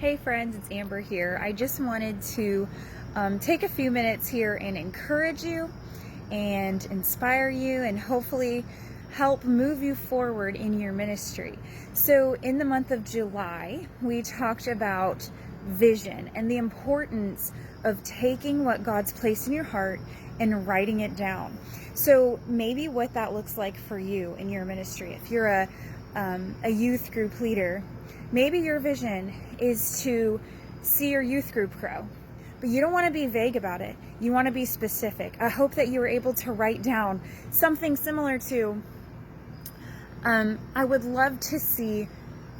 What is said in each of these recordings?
Hey friends, it's Amber here. I just wanted to take a few minutes here and encourage you and inspire you and hopefully help move you forward in your ministry. So in the month of July, we talked about vision and the importance of taking what God's placed in your heart and writing it down. So maybe what that looks like for you in your ministry. If you're a youth group leader, maybe your vision is to see your youth group grow, but you don't want to be vague about it. You want to be specific. I hope that you were able to write down something similar to, I would love to see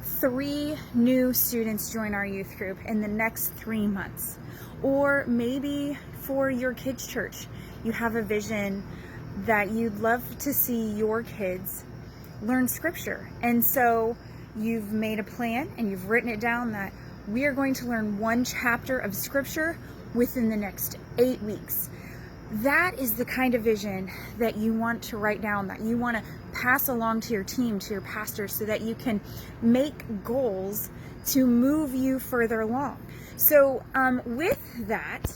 3 new students join our youth group in the next 3 months. Or maybe for your kids' church, you have a vision that you'd love to see your kids learn scripture. And so you've made a plan and you've written it down that we are going to learn 1 chapter of scripture within the next 8 weeks. That is the kind of vision that you want to write down, that you want to pass along to your team, to your pastors, so that you can make goals to move you further along. So with that,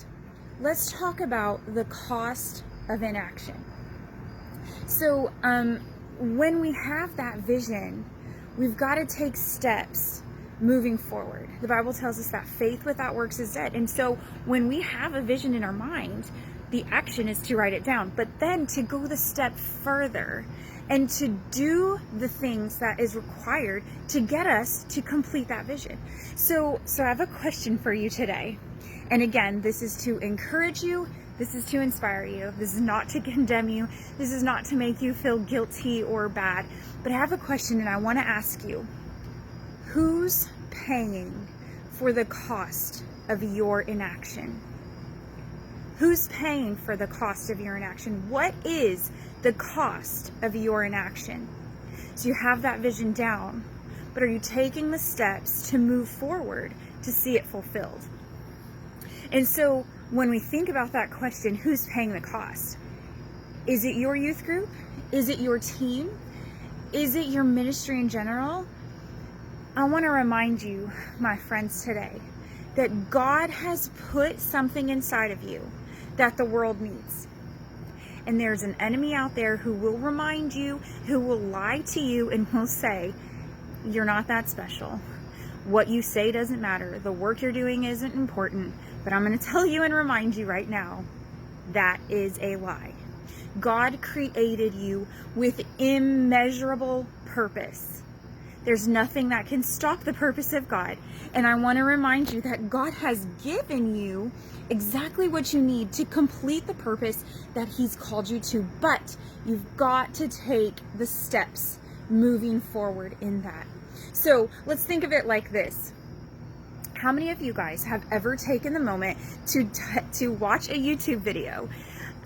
let's talk about the cost of inaction. So when we have that vision, we've got to take steps moving forward. The Bible tells us that faith without works is dead. And so when we have a vision in our mind, the action is to write it down, but then to go the step further and to do the things that is required to get us to complete that vision. So I have a question for you today. And again, this is to encourage you. This is to inspire you. This is not to condemn you. This is not to make you feel guilty or bad. But I have a question and I want to ask you, who's paying for the cost of your inaction? Who's paying for the cost of your inaction? What is the cost of your inaction? So you have that vision down, but are you taking the steps to move forward to see it fulfilled? And so when we think about that question, who's paying the cost? Is it your youth group? Is it your team? Is it your ministry in general? I want to remind you, my friends, today, that God has put something inside of you that the world needs. And there's an enemy out there who will remind you, who will lie to you, and will say, you're not that special. What you say doesn't matter. The work you're doing isn't important. But I'm going to tell you and remind you right now, that is a lie. God created you with immeasurable purpose. There's nothing that can stop the purpose of God. And I want to remind you that God has given you exactly what you need to complete the purpose that He's called you to. But you've got to take the steps moving forward in that. So let's think of it like this. How many of you guys have ever taken the moment to watch a YouTube video,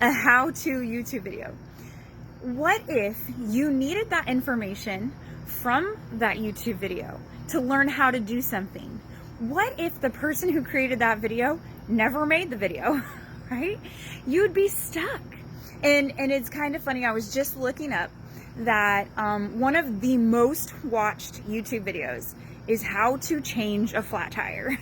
a how-to YouTube video? What if you needed that information from that YouTube video to learn how to do something? What if the person who created that video never made the video, right? You'd be stuck. And it's kind of funny, I was just looking up that one of the most watched YouTube videos is how to change a flat tire.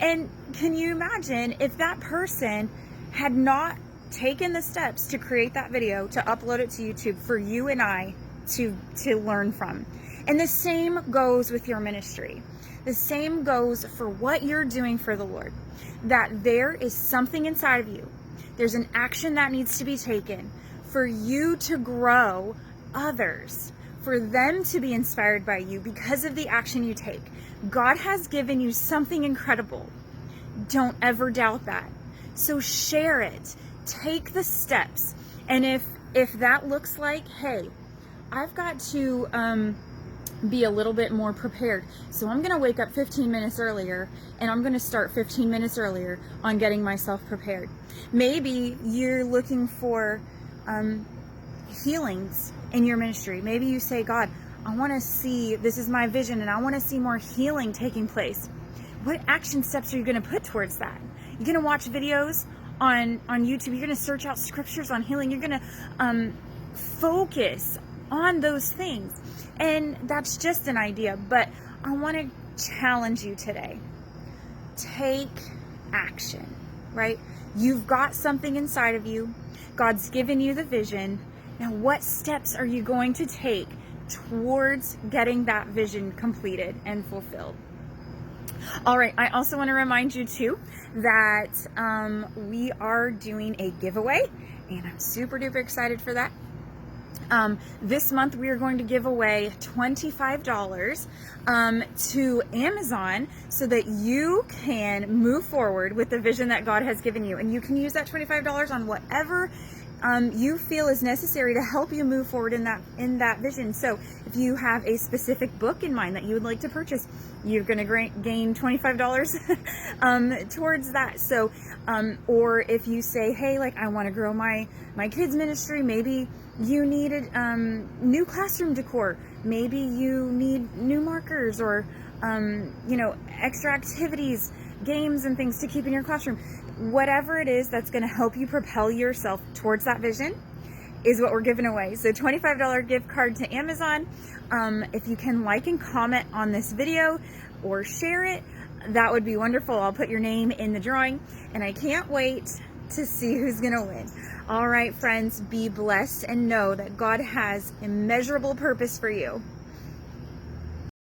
And can you imagine if that person had not taken the steps to create that video, to upload it to YouTube for you and I to learn from? And the same goes with your ministry. The same goes for what you're doing for the Lord. That there is something inside of you. There's an action that needs to be taken for you to grow others, for them to be inspired by you because of the action you take. God has given you something incredible. Don't ever doubt that. So share it. Take the steps. And if that looks like, hey, I've got to be a little bit more prepared. So I'm going to wake up 15 minutes earlier and I'm going to start 15 minutes earlier on getting myself prepared. Maybe you're looking for healings in your ministry. Maybe you say, God, I want to see, this is my vision and I want to see more healing taking place. What action steps are you going to put towards that? You're going to watch videos on YouTube. You're going to search out scriptures on healing. You're going to focus on those things. And that's just an idea, but I want to challenge you today. Take action, right? You've got something inside of you. God's given you the vision. Now, what steps are you going to take towards getting that vision completed and fulfilled? All right, I also want to remind you too that we are doing a giveaway, and I'm super duper excited for that. This month we are going to give away $25 to Amazon so that you can move forward with the vision that God has given you. And you can use that $25 on whatever you feel is necessary to help you move forward in that vision. So if you have a specific book in mind that you would like to purchase, you're going to gain $25 towards that. So or if you say, hey, like, I want to grow my kids ministry, maybe you need new classroom decor, maybe you need new markers, or extra activities, games and things to keep in your classroom. Whatever it is that's going to help you propel yourself towards that vision is what we're giving away. So $25 gift card to Amazon. If you can like and comment on this video or share it, that would be wonderful. I'll put your name in the drawing, and I can't wait to see who's going to win. All right, friends, be blessed and know that God has immeasurable purpose for you.